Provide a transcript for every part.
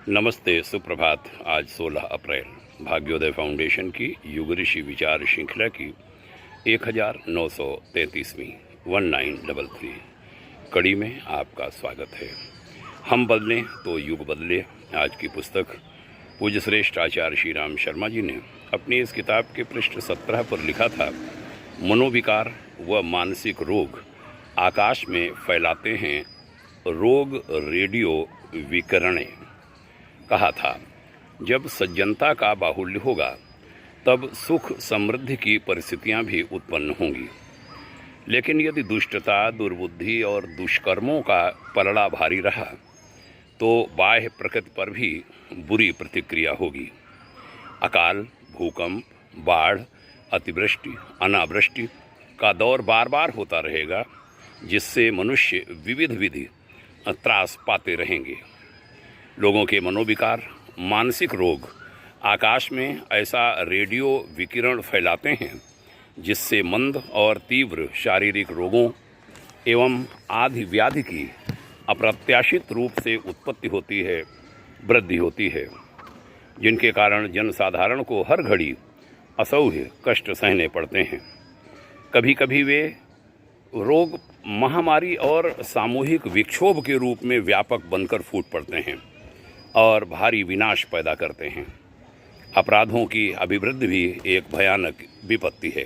नमस्ते, सुप्रभात। आज 16 अप्रैल भाग्योदय फाउंडेशन की युग ऋषि विचार श्रृंखला की 1933वीं 1933 कड़ी में आपका स्वागत है। हम बदलें तो युग बदले। आज की पुस्तक पूज्य श्रेष्ठ आचार्य श्री राम शर्मा जी ने अपनी इस किताब के पृष्ठ 17 पर लिखा था, मनोविकार व मानसिक रोग आकाश में फैलाते हैं रोग रेडियो विकिरणें। कहा था, जब सज्जनता का बाहुल्य होगा तब सुख समृद्धि की परिस्थितियां भी उत्पन्न होंगी, लेकिन यदि दुष्टता, दुर्बुद्धि और दुष्कर्मों का पलड़ा भारी रहा तो बाह्य प्रकृति पर भी बुरी प्रतिक्रिया होगी। अकाल, भूकंप, बाढ़, अतिवृष्टि, अनावृष्टि का दौर बार बार होता रहेगा, जिससे मनुष्य विविध त्रास पाते रहेंगे। लोगों के मनोविकार, मानसिक रोग आकाश में ऐसा रेडियो विकिरण फैलाते हैं जिससे मंद और तीव्र शारीरिक रोगों एवं आदि व्याधि की अप्रत्याशित रूप से उत्पत्ति होती है, वृद्धि होती है, जिनके कारण जनसाधारण को हर घड़ी असह्य कष्ट सहने पड़ते हैं। कभी कभी वे रोग महामारी और सामूहिक विक्षोभ के रूप में व्यापक बनकर फूट पड़ते हैं और भारी विनाश पैदा करते हैं। अपराधों की अभिवृद्धि भी एक भयानक विपत्ति है।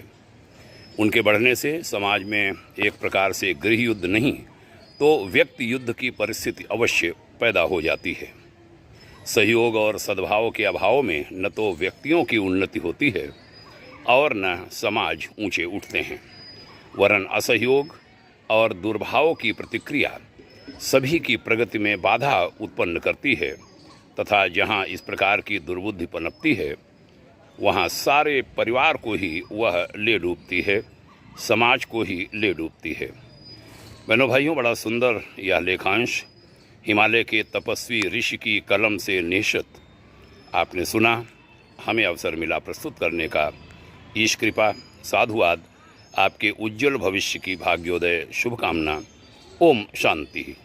उनके बढ़ने से समाज में एक प्रकार से गृह युद्ध नहीं तो व्यक्ति युद्ध की परिस्थिति अवश्य पैदा हो जाती है। सहयोग और सद्भाव के अभाव में न तो व्यक्तियों की उन्नति होती है और न समाज ऊंचे उठते हैं, वरन असहयोग और दुर्भाव की प्रतिक्रिया सभी की प्रगति में बाधा उत्पन्न करती है तथा जहां इस प्रकार की दुर्बुद्धि पनपती है वहां सारे परिवार को ही वह ले डूबती है, समाज को ही ले डूबती है। बहनों भाइयों, बड़ा सुंदर यह लेखांश हिमालय के तपस्वी ऋषि की कलम से निश्चित आपने सुना। हमें अवसर मिला प्रस्तुत करने का। ईश कृपा, साधुवाद, आपके उज्जवल भविष्य की भाग्योदय शुभकामना। ओम शांति।